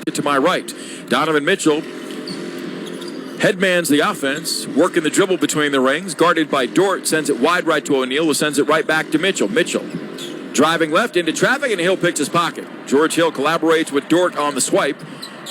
to my right. Donovan Mitchell headmans the offense, working the dribble between the rings, guarded by Dort, sends it wide right to O'Neal, who sends it right back to Mitchell. Mitchell driving left into traffic, and Hill picks his pocket. George Hill collaborates with Dort on the swipe.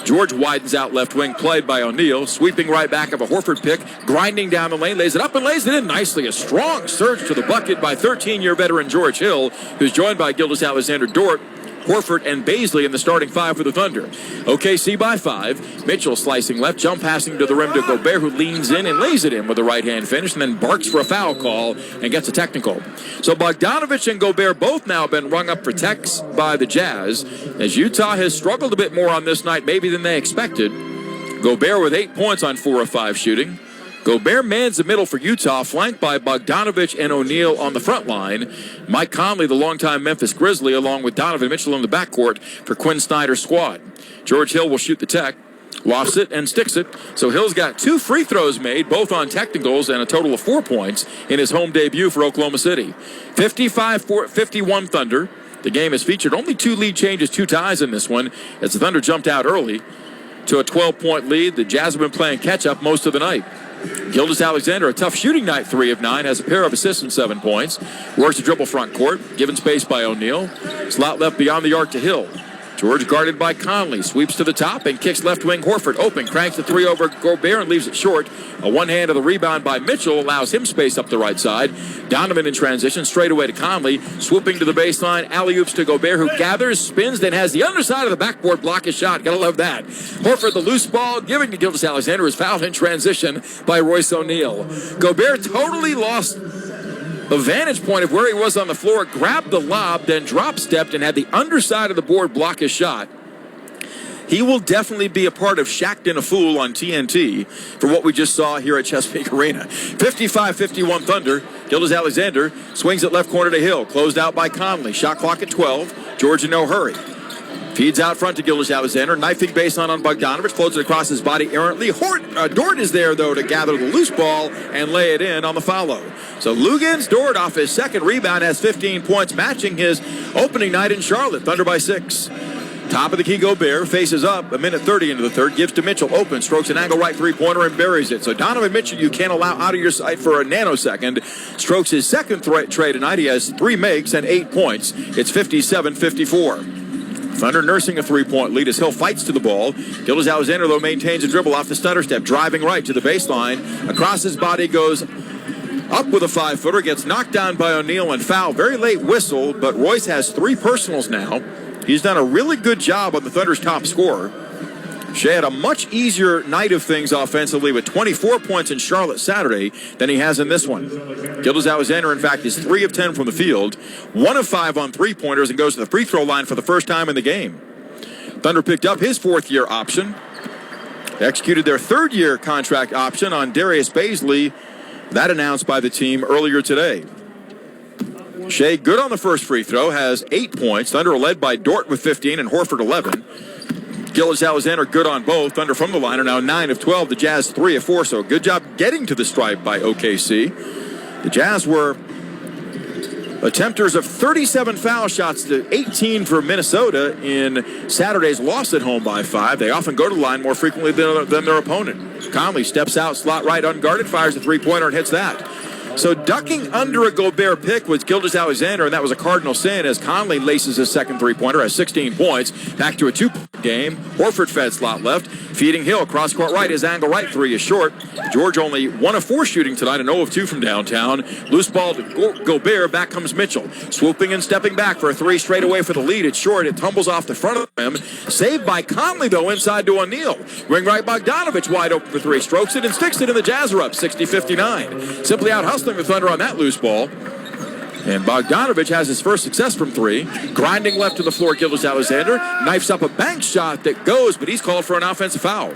George widens out left wing, played by O'Neal, sweeping right back of a Horford pick, grinding down the lane, lays it up and lays it in nicely. A strong surge to the bucket by 13-year veteran George Hill, who's joined by Gilgeous-Alexander, Dort, Horford, and Bazley in the starting five for the Thunder. OKC by 5. Mitchell slicing left, jump passing to the rim to Gobert, who leans in and lays it in with a right-hand finish, and then barks for a foul call and gets a technical. So Bogdanovich and Gobert both now been rung up for techs by the Jazz, as Utah has struggled a bit more on this night maybe than they expected. Gobert with 8 points on 4 of 5 shooting. Gobert mans the middle for Utah, flanked by Bogdanovich and O'Neal on the front line. Mike Conley, the longtime Memphis Grizzly, along with Donovan Mitchell in the backcourt for Quinn Snyder's squad. George Hill will shoot the tech, lofts it and sticks it. So Hill's got 2 free throws made, both on technicals, and a total of 4 points in his home debut for Oklahoma City. 55-51 Thunder. The game has featured only 2 lead changes, 2 ties in this one, as the Thunder jumped out early to a 12-point lead. The Jazz have been playing catch-up most of the night. Gilgeous-Alexander, a tough shooting night, 3 of 9, has a pair of assists and 7 points. Works the dribble front court, given space by O'Neal. Slot left beyond the arc to Hill. George guarded by Conley, sweeps to the top and kicks left wing Horford open, cranks the 3 over Gobert and leaves it short. A one-hand of the rebound by Mitchell allows him space up the right side. Donovan in transition, straight away to Conley, swooping to the baseline, alley-oops to Gobert, who gathers, spins, then has the underside of the backboard block his shot. Gotta love that. Horford, the loose ball, giving to Gilgeous-Alexander, is fouled in transition by Royce O'Neal. Gobert totally lost the vantage point of where he was on the floor, grabbed the lob, then drop-stepped and had the underside of the board block his shot. He will definitely be a part of Shaq'd in a Fool on TNT for what we just saw here at Chesapeake Arena. 55-51 Thunder. Gilgeous-Alexander swings it left corner to Hill. Closed out by Conley. Shot clock at 12. George in no hurry. Feeds out front to Gilgeous-Alexander. Knifing baseline on Bogdanovich. Floats it across his body errantly. Dort is there, though, to gather the loose ball and lay it in on the follow. So Luguentz Dort off his second rebound has 15 points, matching his opening night in Charlotte. Thunder by 6. Top of the key, Gobert faces up. 1:30 into the third. Gives to Mitchell. Open. Strokes an angle right three-pointer and buries it. So Donovan Mitchell, you can't allow out of your sight for a nanosecond. Strokes his second tray tonight. He has 3 makes and 8 points. It's 57-54. Thunder nursing a 3-point lead as Hill fights to the ball. Gilgeous-Alexander, though, maintains a dribble off the stutter step, driving right to the baseline. Across his body goes up with a 5-footer, gets knocked down by O'Neal and foul. Very late whistle, but Royce has 3 personals now. He's done a really good job on the Thunder's top scorer. Shea had a much easier night of things offensively with 24 points in Charlotte Saturday than he has in this one. Gilgeous-Alexander, in fact, is 3 of 10 from the field, 1 of 5 on 3-pointers, and goes to the free throw line for the first time in the game. Thunder picked up his 4th-year option. They executed their 3rd-year contract option on Darius Bazley. That announced by the team earlier today. Shea, good on the first free throw, has 8 points. Thunder led by Dort with 15 and Horford 11. Gilgeous-Alexander good on both. Thunder from the line are now 9 of 12. The Jazz 3 of 4. So good job getting to the stripe by OKC. The Jazz were attempters of 37 foul shots to 18 for Minnesota in Saturday's loss at home by 5. They often go to the line more frequently than their opponent. Conley steps out, slot right, unguarded, fires a 3-pointer and hits that. So ducking under a Gobert pick was Gilgeous-Alexander, and that was a cardinal sin as Conley laces his second 3-pointer, has 16 points. Back to a 2-point game. Horford fed slot left, feeding Hill. Cross court right, his angle right 3 is short. George only 1 of 4 shooting tonight and 0 of 2 from downtown. Loose ball to Gobert, back comes Mitchell. Swooping and stepping back for a 3 straight away for the lead. It's short, it tumbles off the front of him. Saved by Conley, though, inside to O'Neal. Ring right, Bogdanovich wide open for 3. Strokes it and sticks it, and the Jazz are up 60-59. Simply out hustling the Thunder on that loose ball. And Bogdanovich has his first success from 3. Grinding left to the floor, Gilgeous-Alexander knifes up a bank shot that goes, but he's called for an offensive foul.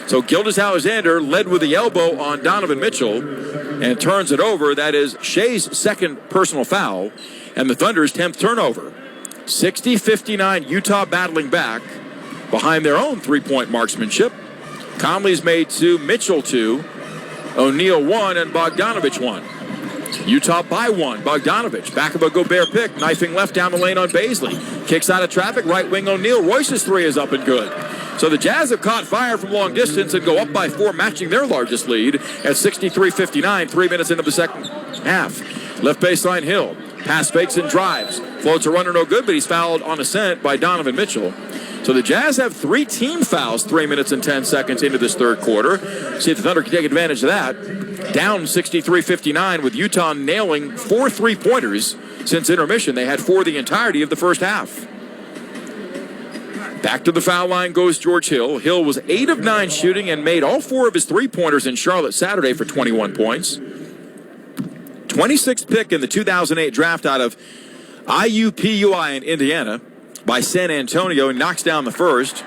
So Gilgeous-Alexander led with the elbow on Donovan Mitchell and turns it over. That is Shea's second personal foul and the Thunder's 10th turnover. 60-59, Utah battling back behind their own 3-point marksmanship. Conley's made 2, Mitchell 2, O'Neal 1, and Bogdanovich 1. Utah by 1. Bogdanovich, back of a Gobert pick, knifing left down the lane on Bazley. Kicks out of traffic, right wing O'Neal. Royce's 3 is up and good. So the Jazz have caught fire from long distance and go up by 4, matching their largest lead at 63-59, 3 minutes into the second half. Left baseline, Hill. Pass fakes and drives. Floats a runner no good, but he's fouled on ascent by Donovan Mitchell. So the Jazz have 3 team fouls 3 minutes and 10 seconds into this third quarter. See if the Thunder can take advantage of that. Down 63-59 with Utah nailing 4 3-pointers since intermission. They had 4 the entirety of the first half. Back to the foul line goes George Hill. Hill was 8 of 9 shooting and made all 4 of his 3-pointers in Charlotte Saturday for 21 points. 26th pick in the 2008 draft out of IUPUI in Indiana by San Antonio, and knocks down the first.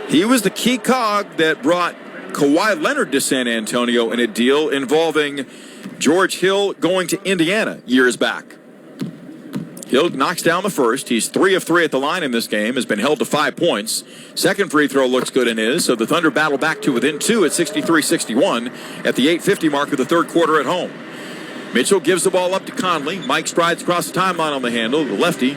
He was the key cog that brought Kawhi Leonard to San Antonio in a deal involving George Hill going to Indiana years back. Hill knocks down the first. He's 3 of 3 at the line in this game, has been held to 5 points. Second free throw looks good and is, so the Thunder battle back to within 2 at 63-61 at the 8:50 mark of the third quarter at home. Mitchell gives the ball up to Conley. Mike strides across the timeline on the handle, the lefty.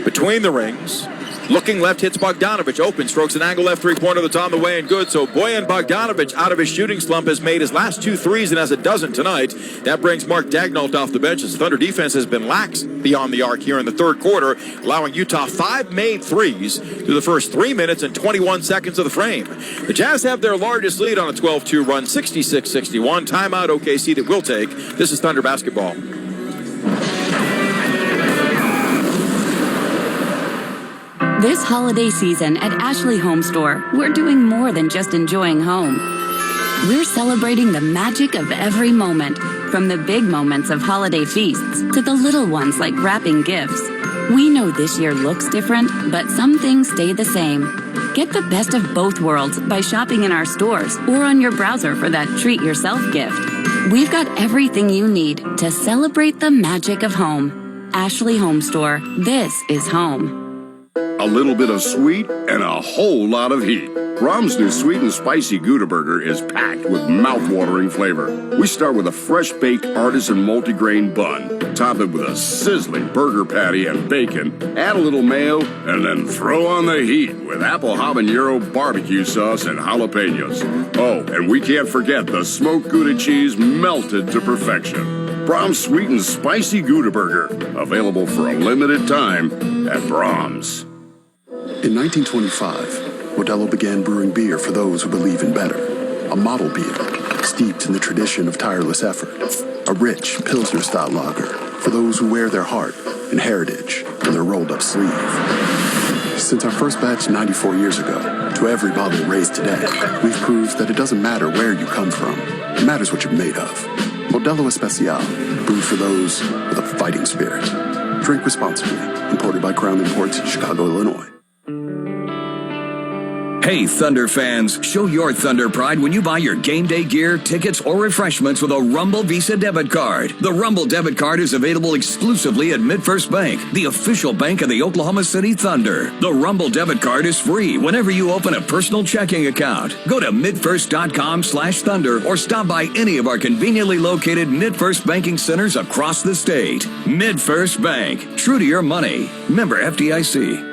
Between the rings, looking left, hits Bogdanovic. Open, strokes an angle left 3-pointer that's on the way and good. So Bojan Bogdanovic, out of his shooting slump, has made his last 2 threes and has a dozen tonight. That brings Mark Daigneault off the bench as the Thunder defense has been lax beyond the arc here in the third quarter, allowing Utah 5 made threes through the first 3 minutes and 21 seconds of the frame. The Jazz have their largest lead on a 12-2 run, 66-61. Timeout OKC that will take. This is Thunder basketball. This holiday season at Ashley Home Store, we're doing more than just enjoying home. We're celebrating the magic of every moment, from the big moments of holiday feasts to the little ones like wrapping gifts. We know this year looks different, but some things stay the same. Get the best of both worlds by shopping in our stores or on your browser for that treat-yourself gift. We've got everything you need to celebrate the magic of home. Ashley Home Store. This is home. A little bit of sweet and a whole lot of heat. Brahms' new sweet and spicy Gouda Burger is packed with mouth-watering flavor. We start with a fresh-baked artisan multigrain bun, top it with a sizzling burger patty and bacon, add a little mayo, and then throw on the heat with apple habanero barbecue sauce and jalapenos. Oh, and we can't forget the smoked Gouda cheese melted to perfection. Brahms' sweet and spicy Gouda Burger, available for a limited time at Brahms. In 1925, Modelo began brewing beer for those who believe in better. A model beer, steeped in the tradition of tireless effort. A rich Pilsner-style lager for those who wear their heart and heritage in their rolled-up sleeve. Since our first batch 94 years ago, to every bottle raised today, we've proved that it doesn't matter where you come from. It matters what you're made of. Modelo Especial, brewed for those with a fighting spirit. Drink responsibly. Imported by Crown Imports, Chicago, Illinois. Hey, Thunder fans, show your Thunder pride when you buy your game day gear, tickets, or refreshments with a Rumble Visa debit card. The Rumble debit card is available exclusively at MidFirst Bank, the official bank of the Oklahoma City Thunder. The Rumble debit card is free whenever you open a personal checking account. Go to midfirst.com/thunder or stop by any of our conveniently located MidFirst banking centers across the state. MidFirst Bank, true to your money. Member FDIC.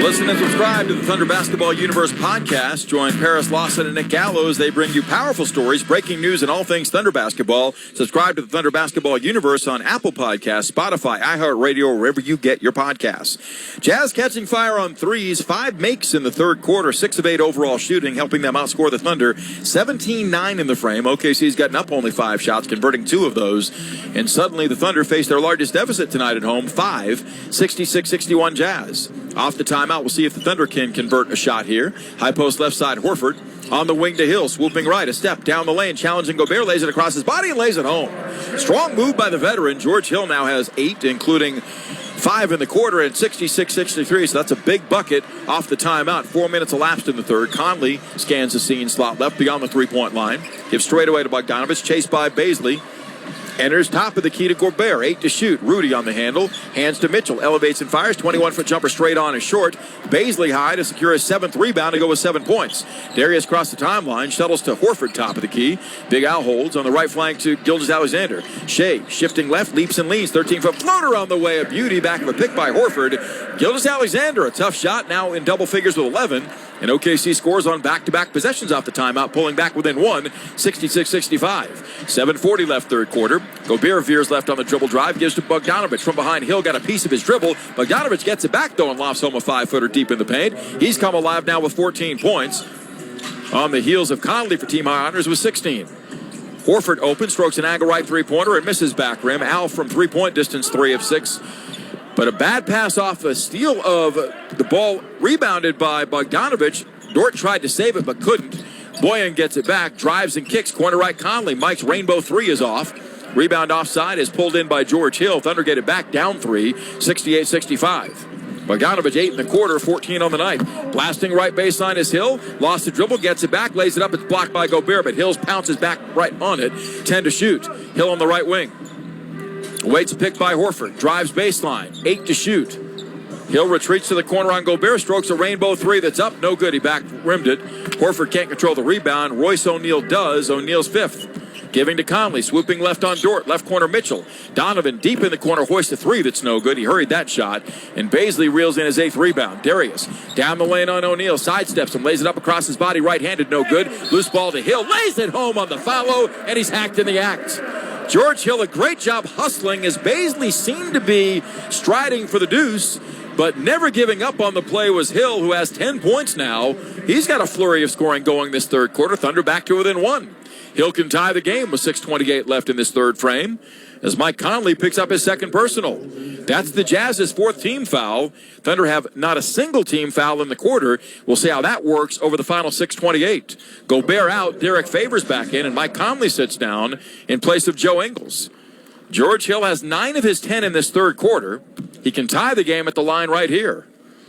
Listen and subscribe to the Thunder Basketball Universe podcast. Join Paris Lawson and Nick Gallo as they bring you powerful stories, breaking news, and all things Thunder Basketball. Subscribe to the Thunder Basketball Universe on Apple Podcasts, Spotify, iHeartRadio, wherever you get your podcasts. Jazz catching fire on threes, 5 makes in the third quarter, 6 of 8 overall shooting, helping them outscore the Thunder 17-9 in the frame. OKC's gotten up only 5 shots, converting 2 of those. And suddenly the Thunder face their largest deficit tonight at home, 5, 66-61 Jazz. Off the timeout, we'll see if the Thunder can convert a shot here. High post left side, Horford. On the wing to Hill, swooping right, a step down the lane, challenging Gobert, lays it across his body and lays it home. Strong move by the veteran. George Hill now has 8, including 5 in the quarter and 66-63, so that's a big bucket off the timeout. 4 minutes elapsed in the third. Conley scans the scene, slot left beyond the three-point line. Gives straight away to Bogdanovic, chased by Baisley. Enters top of the key to Gobert. 8 to shoot. Rudy on the handle. Hands to Mitchell. Elevates and fires. 21-foot jumper straight on is short. Baisley high to secure his 7th rebound to go with 7 points. Darius crossed the timeline. Shuttles to Horford top of the key. Big Al holds on the right flank to Gilgeous-Alexander. Shea shifting left. Leaps and leans. 13-foot floater on the way. A beauty. Back of a pick by Horford. Gilgeous-Alexander, a tough shot. Now in double figures with 11. And OKC scores on back-to-back possessions off the timeout, pulling back within 1, 66-65. 7:40 left third quarter. Gobert veers left on the dribble drive, gives to Bogdanovich. From behind, Hill got a piece of his dribble. Bogdanovich gets it back, though, and lofts home a 5-footer deep in the paint. He's come alive now with 14 points. On the heels of Conley for team high honors with 16. Horford open, strokes an angle right three-pointer and misses back rim. Al from three-point distance, 3 of 6. But a bad pass off a steal of the ball rebounded by Bogdanovich. Dort tried to save it but couldn't. Boyan gets it back, drives and kicks. Corner right Conley. Mike's rainbow 3 is off. Rebound offside is pulled in by George Hill. Thunder get it back down 3, 68-65. Bogdanovich 8 in the quarter, 14 on the night. Blasting right baseline is Hill. Lost the dribble, gets it back, lays it up. It's blocked by Gobert, but Hill pounces back right on it. 10 to shoot. Hill on the right wing. Waits a pick by Horford. Drives baseline. 8 to shoot. Hill retreats to the corner on Gobert. Strokes a rainbow 3 that's up. No good. He back rimmed it. Horford can't control the rebound. Royce O'Neal does. O'Neal's 5th. Giving to Conley. Swooping left on Dort. Left corner Mitchell. Donovan deep in the corner. Hoists a 3 that's no good. He hurried that shot. And Baisley reels in his 8th rebound. Darius down the lane on O'Neal. Sidesteps him. Lays it up across his body. Right-handed. No good. Loose ball to Hill. Lays it home on the follow. And he's hacked in the act. George Hill, a great job hustling as Baisley seemed to be striding for the deuce, but never giving up on the play was Hill, who has 10 points now. He's got a flurry of scoring going this third quarter. Thunder back to within 1. Hill can tie the game with 6:28 left in this third frame as Mike Conley picks up his 2nd personal. That's the Jazz's 4th team foul. Thunder have not a single team foul in the quarter. We'll see how that works over the final 6:28. Gobert out, Derek Favors back in, and Mike Conley sits down in place of Joe Ingles. George Hill has 9 of his 10 in this third quarter. He can tie the game at the line right here.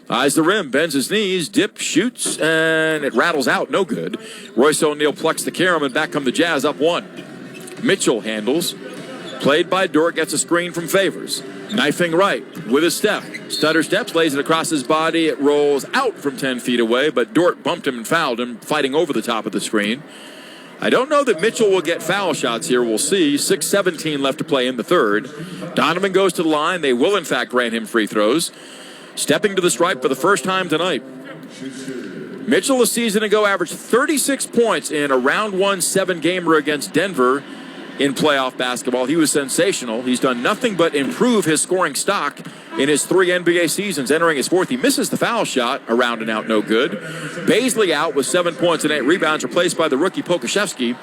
Eyes the rim, bends his knees, dip, shoots, and it rattles out. No good. Royce O'Neal plucks the carom, and back come the Jazz up 1. Mitchell handles. Played by Dort, gets a screen from Favors. Knifing right with a step. Stutter steps, lays it across his body. It rolls out from 10 feet away, but Dort bumped him and fouled him, fighting over the top of the screen. I don't know that Mitchell will get foul shots here. We'll see. 6:17 left to play in the third. Donovan goes to the line. They will, in fact, grant him free throws. Stepping to the stripe for the first time tonight. Mitchell a season ago averaged 36 points in a round 1 7-gamer against Denver in playoff basketball. He was sensational. He's done nothing but improve his scoring stock in his 3 NBA seasons. Entering his 4th, he misses the foul shot. Around and out, no good. Baisley out with 7 points and 8 rebounds, replaced by the rookie Pokusevski.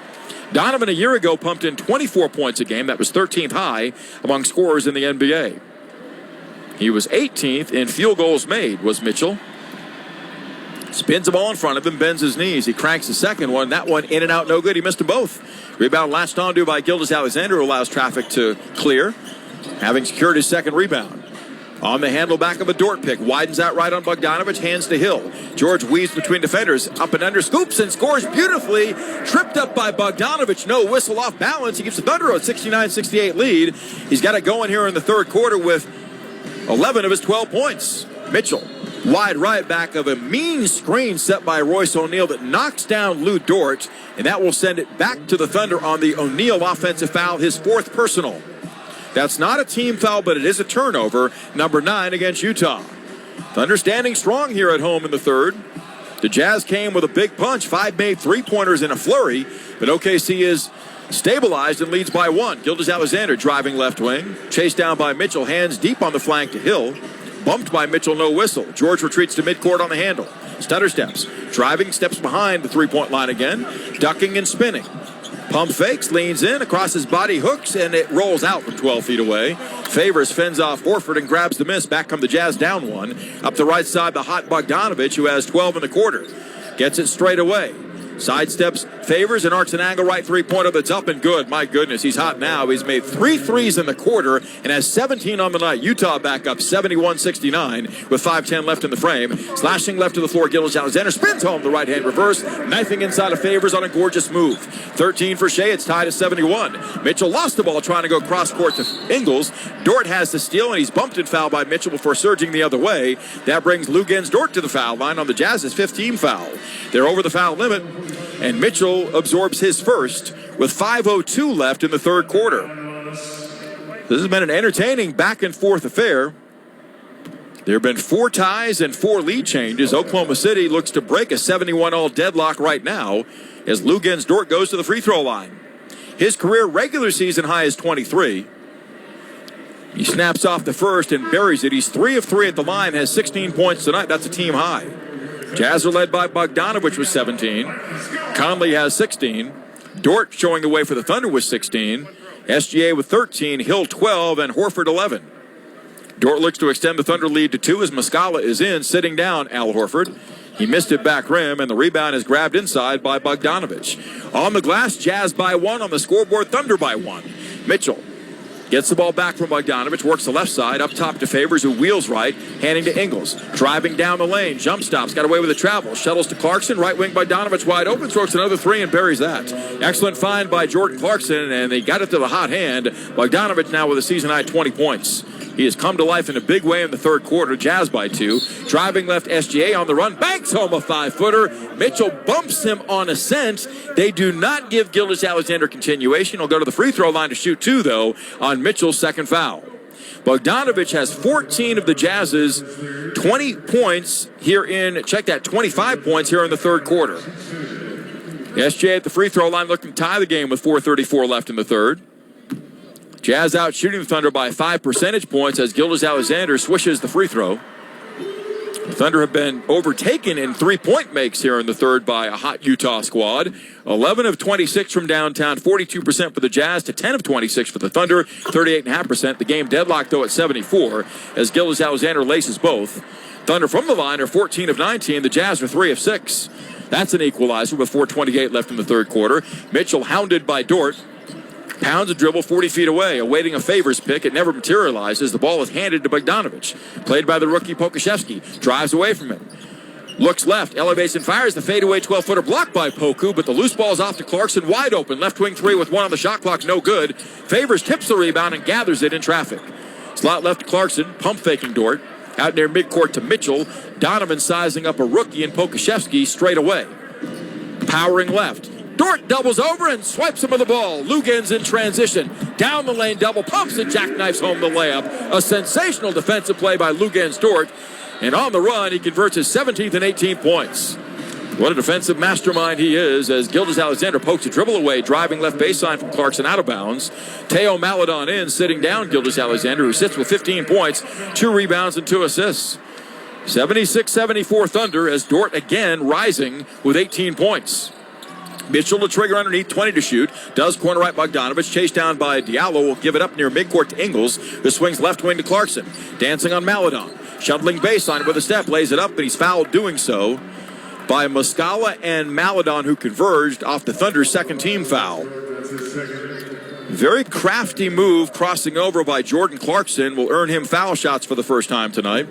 Donovan a year ago pumped in 24 points a game. That was 13th high among scorers in the NBA. He was 18th in field goals made, was Mitchell. Spins the ball in front of him, bends his knees. He cranks the second one. That one in and out, no good. He missed them both. Rebound latched onto by Gilgeous-Alexander, who allows traffic to clear, having secured his 2nd rebound. On the handle back of a Dort pick. Widens out right on Bogdanovich. Hands to Hill. George weaves between defenders. Up and under. Scoops and scores beautifully. Tripped up by Bogdanovich. No whistle, off balance. He gives the Thunder a 69-68 lead. He's got it going here in the third quarter with 11 of his 12 points. Mitchell. Wide right back of a mean screen set by Royce O'Neal that knocks down Lou Dort. And that will send it back to the Thunder on the O'Neal offensive foul. His 4th personal. That's not a team foul, but it is a turnover. Number 9 against Utah. Thunder standing strong here at home in the third. The Jazz came with a big punch. 5 made 3-pointers in a flurry. But OKC is stabilized and leads by 1. Gilgeous-Alexander driving left wing. Chased down by Mitchell. Hands deep on the flank to Hill. Bumped by Mitchell, no whistle. George retreats to midcourt on the handle. Stutter steps. Driving, steps behind the 3-point line again. Ducking and spinning. Pump fakes, leans in, across his body, hooks, and it rolls out from 12 feet away. Favors fends off Horford and grabs the miss. Back come the Jazz down 1. Up the right side, the hot Bogdanovich, who has 12 in the quarter. Gets it straight away. Sidesteps Favors and arcs an angle right three-pointer that's up and good. My goodness, he's hot now. He's made 3 threes in the quarter and has 17 on the night. Utah back up 71-69 with 5:10 left in the frame. Slashing left to the floor, Gilgeous-Alexander spins home the right-hand reverse, knifing inside of Favors on a gorgeous move. 13 for Shea. It's tied at 71. Mitchell lost the ball trying to go cross-court to Ingles. Dort has the steal, and he's bumped and fouled by Mitchell before surging the other way. That brings Lugens Dort to the foul line on the Jazz's 15 foul. They're over the foul limit, and Mitchell absorbs his first with 5:02 left in the third quarter. This has been an entertaining back-and-forth affair. There have been 4 ties and 4 lead changes. Oklahoma City looks to break a 71-all deadlock right now as Lugens Dort goes to the free throw line. His career regular season high is 23. He snaps off the first and buries it. He's 3 of 3 at the line, has 16 points tonight. That's a team high. Jazz are led by Bogdanovich with 17. Conley has 16. Dort showing the way for the Thunder with 16. SGA with 13. Hill 12 and Horford 11. Dort looks to extend the Thunder lead to 2 as Muscala is in, sitting down Al Horford. He missed it back rim, and the rebound is grabbed inside by Bogdanovich. On the glass, Jazz by 1. On the scoreboard, Thunder by 1. Mitchell gets the ball back from Bogdanovich, works the left side, up top to Favors, who wheels right, handing to Ingles. Driving down the lane, jump stops, got away with the travel. Shuttles to Clarkson, right wing Bogdanovich wide open, throws another 3 and buries that. Excellent find by Jordan Clarkson, and they got it to the hot hand. Bogdanovich now with a season-high 20 points. He has come to life in a big way in the third quarter. Jazz by 2. Driving left, SGA on the run. Banks home a 5-footer. Mitchell bumps him on ascent. They do not give Gilgeous-Alexander continuation. He'll go to the free throw line to shoot 2, though, on Mitchell's second foul. Bogdanovich has 14 of the Jazz's 20 points here in, check that, 25 points here in the third quarter. SGA at the free throw line looking to tie the game with 4:34 left in the third. Jazz out shooting the Thunder by 5 percentage points as Gilgeous-Alexander swishes the free throw. The Thunder have been overtaken in 3-point makes here in the third by a hot Utah squad. 11 of 26 from downtown, 42% for the Jazz to 10 of 26 for the Thunder, 38.5%. The game deadlocked, though, at 74 as Gilgeous-Alexander laces both. Thunder from the line are 14 of 19. The Jazz are 3 of 6. That's an equalizer with 4:28 left in the third quarter. Mitchell hounded by Dort. Pounds a dribble 40 feet away, awaiting a Favors pick. It never materializes. The ball is handed to Bogdanovich. Played by the rookie Pokusevski. Drives away from him. Looks left, elevates and fires the fadeaway 12-footer blocked by Poku, but the loose ball is off to Clarkson, wide open. Left wing 3 with 1 on the shot clock, no good. Favors tips the rebound and gathers it in traffic. Slot left to Clarkson, pump faking Dort. Out near midcourt to Mitchell. Donovan sizing up a rookie in Pokusevski straight away. Powering left. Dort doubles over and swipes him with the ball. Lugens in transition. Down the lane, double pumps and jackknifes home the layup. A sensational defensive play by Lugens Dort. And on the run, he converts his 17th and 18th points. What a defensive mastermind he is as Gilgeous-Alexander pokes a dribble away, driving left baseline from Clarkson out of bounds. Teo Maledon in, sitting down Gilgeous-Alexander, who sits with 15 points, 2 rebounds and 2 assists. 76-74 Thunder as Dort again rising with 18 points. Mitchell to trigger underneath, 20 to shoot. Does corner right Bogdanovich. Chased down by Diallo. Will give it up near midcourt to Ingles, who swings left wing to Clarkson. Dancing on Maledon. Shuttling baseline with a step. Lays it up, but he's fouled doing so by Muscala and Maledon, who converged off the Thunder's second team foul. Very crafty move crossing over by Jordan Clarkson will earn him foul shots for the first time tonight.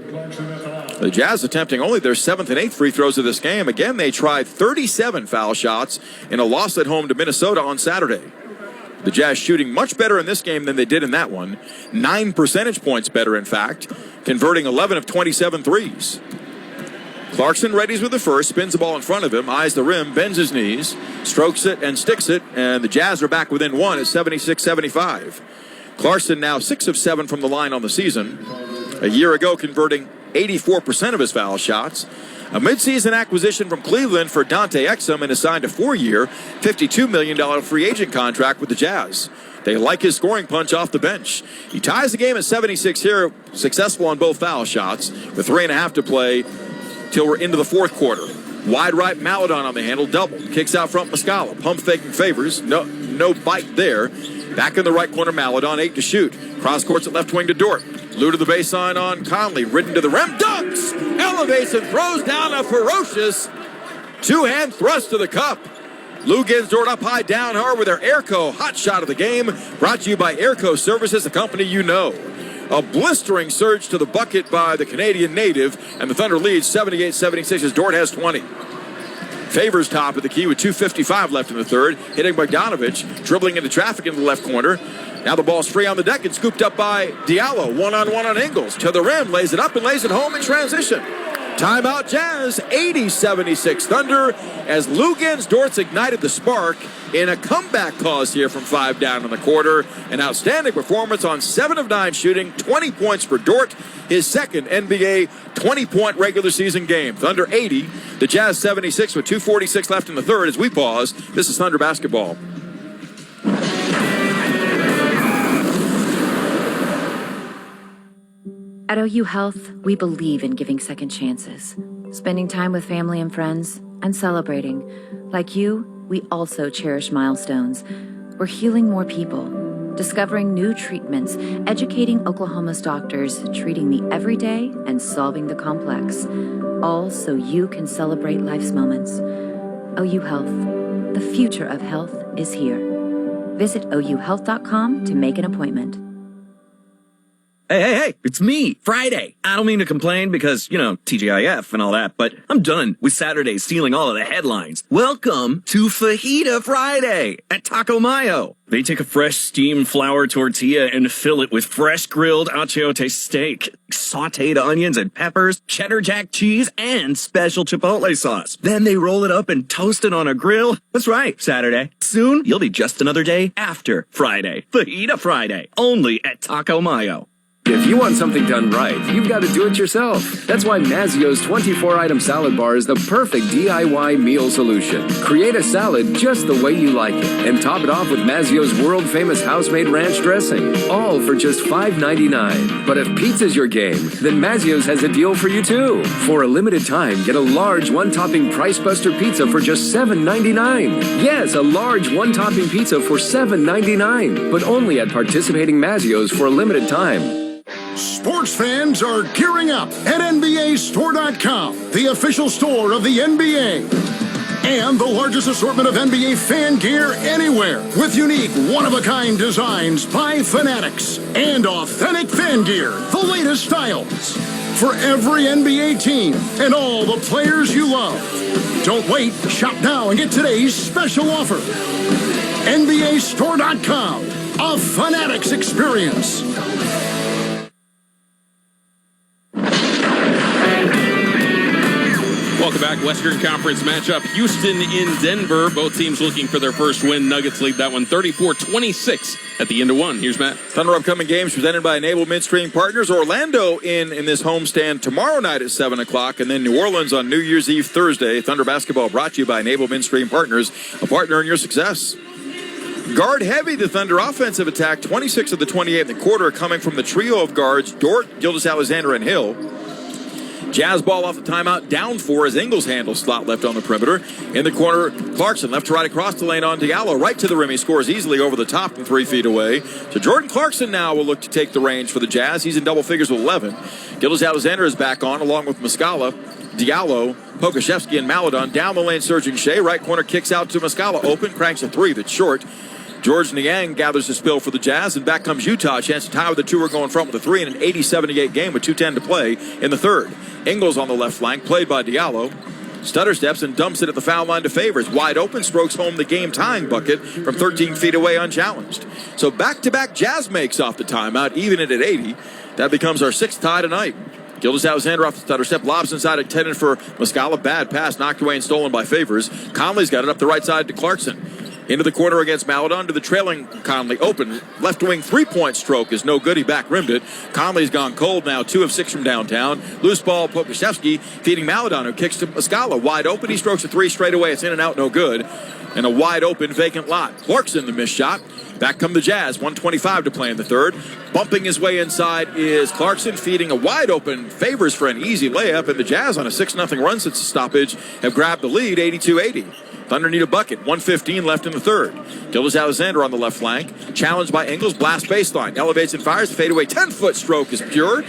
The Jazz attempting only their 7th and 8th free throws of this game. Again, they tried 37 foul shots in a loss at home to Minnesota on Saturday. The Jazz shooting much better in this game than they did in that one. 9 percentage points better, in fact, converting 11 of 27 threes. Clarkson readies with the first, spins the ball in front of him, eyes the rim, bends his knees, strokes it and sticks it, and the Jazz are back within 1 at 76-75. Clarkson now 6 of 7 from the line on the season. A year ago, converting 84% of his foul shots. A midseason acquisition from Cleveland for Dante Exum and has signed a 4-year, $52 million free agent contract with the Jazz. They like his scoring punch off the bench. He ties the game at 76 here, successful on both foul shots, with 3.5 to play till we're into the fourth quarter. Wide right, Maledon on the handle, double. Kicks out front, Muscala. Pump faking Favors. No bite there. Back in the right corner, Maledon, 8 to shoot. Cross courts at left wing to Dort. Lou to the baseline on Conley. Ridden to the rim. Dunks! Elevates and throws down a ferocious two-hand thrust to the cup. Lugensdorf up high, down hard with their Airco hot shot of the game. Brought to you by Airco Services, the company you know. A blistering surge to the bucket by the Canadian native, and the Thunder leads 78-76 as Dort has 20. Favors top of the key with 2:55 left in the third, hitting Bogdanovich, dribbling into traffic in the left corner. Now the ball's free on the deck and scooped up by Diallo. One-on-one on Ingles. To the rim, lays it up and lays it home in transition. Timeout Jazz, 80-76 Thunder, as Lugensdorf ignited the spark in a comeback cause here from 5 down in the quarter. An outstanding performance on 7 of 9 shooting, 20 points for Dort, his second NBA 20-point regular season game. Thunder 80, the Jazz 76 with 2:46 left in the third. As we pause, this is Thunder basketball. At OU Health, we believe in giving second chances, spending time with family and friends, and celebrating. Like you, we also cherish milestones. We're healing more people, discovering new treatments, educating Oklahoma's doctors, treating the everyday and solving the complex, all so you can celebrate life's moments. OU Health, the future of health is here. Visit OUHealth.com to make an appointment. Hey, it's me, Friday. I don't mean to complain because, TGIF and all that, but I'm done with Saturday stealing all of the headlines. Welcome to Fajita Friday at Taco Mayo. They take a fresh steamed flour tortilla and fill it with fresh grilled achiote steak, sauteed onions and peppers, cheddar jack cheese, and special chipotle sauce. Then they roll it up and toast it on a grill. That's right, Saturday. Soon, you'll be just another day after Friday. Fajita Friday, only at Taco Mayo. If you want something done right, you've got to do it yourself. That's why Mazzio's 24-item salad bar is the perfect DIY meal solution. Create a salad just the way you like it, and top it off with Mazzio's world-famous house-made ranch dressing, all for just $5.99. But if pizza's your game, then Mazzio's has a deal for you too. For a limited time, get a large one-topping Price Buster pizza for just $7.99. Yes, a large one-topping pizza for $7.99, but only at participating Mazzio's for a limited time. Sports fans are gearing up at NBAStore.com, the official store of the NBA. And the largest assortment of NBA fan gear anywhere, with unique, one-of-a-kind designs by Fanatics and authentic fan gear, the latest styles, for every NBA team and all the players you love. Don't wait, shop now and get today's special offer. NBAStore.com, a Fanatics experience. Welcome back. Western Conference matchup. Houston in Denver. Both teams looking for their first win. Nuggets lead that one 34-26 at the end of one. Here's Matt. Thunder upcoming games presented by Enable Midstream Partners. Orlando in this homestand tomorrow night at 7 o'clock. And then New Orleans on New Year's Eve Thursday. Thunder basketball brought to you by Enable Midstream Partners, a partner in your success. Guard heavy, the Thunder offensive attack. 26 of the 28 in the quarter coming from the trio of guards, Dort, Gilgeous-Alexander, and Hill. Jazz ball off the timeout, down 4 as Ingles handles slot left on the perimeter. In the corner, Clarkson left to right across the lane on Diallo, right to the rim. He scores easily over the top from 3 feet away. So Jordan Clarkson now will look to take the reins for the Jazz. He's in double figures with 11. Gilgeous-Alexander is back on, along with Muscala, Diallo, Pokusevski, and Maledon. Down the lane surging Shea. Right corner kicks out to Muscala. Open, cranks a 3 that's short. George Niang gathers the spill for the Jazz, and back comes Utah. A chance to tie with the two are going front with a 3 in an 80-78 game with 2:10 to play in the third. Ingles on the left flank, played by Diallo. Stutter steps and dumps it at the foul line to Favors. Wide open, strokes home the game-tying bucket from 13 feet away unchallenged. So back-to-back Jazz makes off the timeout, even it at 80. That becomes our 6th tie tonight. Gilgeous-Alexander off the stutter step, lobs inside, intended for Muscala. Bad pass, knocked away and stolen by Favors. Conley's got it up the right side to Clarkson. Into the corner against Maledon to the trailing Conley. Open. Left wing three-point stroke is no good. He back rimmed it. Conley's gone cold now. 2 of 6 from downtown. Loose ball, Pokusevski feeding Maledon, who kicks to Muscala. Wide open. He strokes a 3 straight away. It's in and out, no good. And a wide open vacant lot. Clarkson the missed shot. Back come the Jazz. 1:25 to play in the third. Bumping his way inside is Clarkson, feeding a wide open Favors for an easy layup. And the Jazz, on a 6-0 run since the stoppage, have grabbed the lead 82-80. Thunder need a bucket. 1:15 left in the third. Gilgeous-Alexander on the left flank. Challenged by Ingles. Blast baseline. Elevates and fires. The fadeaway 10-foot stroke is pure.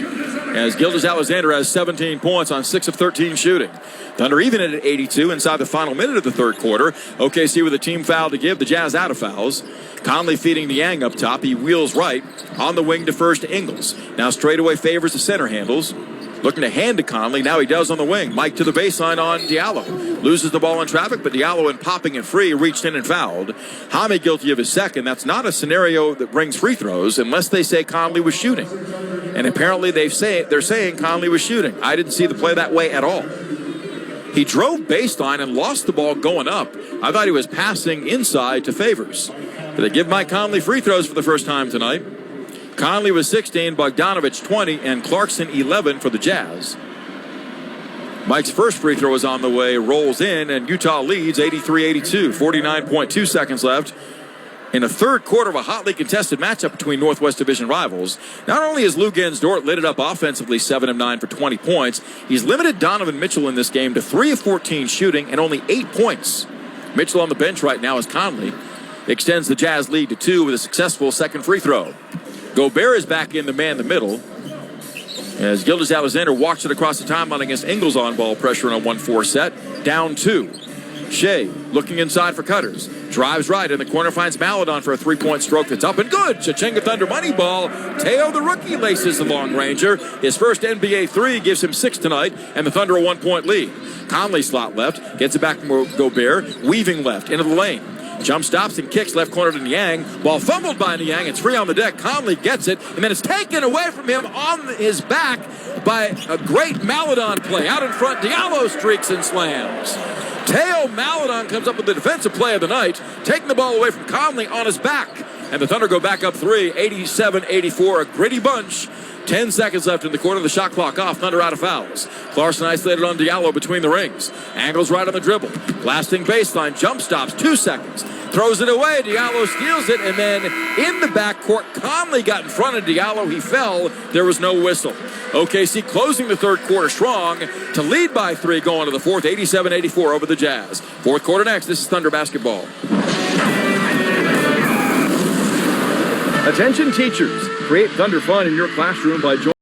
as Gilgeous-Alexander has 17 points on 6 of 13 shooting. Thunder even at 82 inside the final minute of the third quarter. OKC with a team foul to give, the Jazz out of fouls. Conley feeding Niang up top. He wheels right on the wing, defers to Ingles. Now straightaway favors the center handles. Looking to hand to Conley. Now he does on the wing. Mike to the baseline on Diallo. Loses the ball in traffic, but Diallo, in popping it free, reached in and fouled. Jaime guilty of his second. That's not a scenario that brings free throws unless they say Conley was shooting. And apparently they're saying Conley was shooting. I didn't see the play that way at all. He drove baseline and lost the ball going up. I thought he was passing inside to Favors. But they give Mike Conley free throws for the first time tonight. Conley was 16, Bogdanovich 20, and Clarkson 11 for the Jazz. Mike's first free throw is on the way, rolls in, and Utah leads 83-82, 49.2 seconds left. In the third quarter of a hotly contested matchup between Northwest Division rivals, not only has Lou Gensdort lit it up offensively 7 of 9 for 20 points, he's limited Donovan Mitchell in this game to 3 of 14 shooting and only 8 points. Mitchell on the bench right now as Conley extends the Jazz lead to 2 with a successful second free throw. Gobert is back in the man-the-middle as Gilgeous-Alexander walks it across the timeline against Ingles on ball pressure in a 1-4 set. Down 2. Shea looking inside for Cutters. Drives right in the corner, finds Maladon for a three-point stroke that's up and good. Chachenga Thunder money ball. Teo, the rookie, laces the long ranger. His first NBA 3 gives him 6 tonight, and the Thunder a 1-point lead. Conley slot left, gets it back from Gobert, weaving left into the lane. Jump stops and kicks left corner to Niang. Ball fumbled by Niang. It's free on the deck. Conley gets it, and then it's taken away from him on his back by a great Maladon play. Out in front, Diallo streaks and slams. Teo Maladon comes up with the defensive play of the night, taking the ball away from Conley on his back. And the Thunder go back up 3, 87-84, a gritty bunch. 10 seconds left in the quarter, the shot clock off, Thunder out of fouls. Clarkson isolated on Diallo between the rings. Angles right on the dribble. Blasting baseline, jump stops, 2 seconds. Throws it away, Diallo steals it, and then in the backcourt, Conley got in front of Diallo. He fell, there was no whistle. OKC closing the third quarter strong to lead by 3 going to the fourth, 87-84 over the Jazz. Fourth quarter next, this is Thunder basketball. Attention teachers, create Thunder fun in your classroom by joining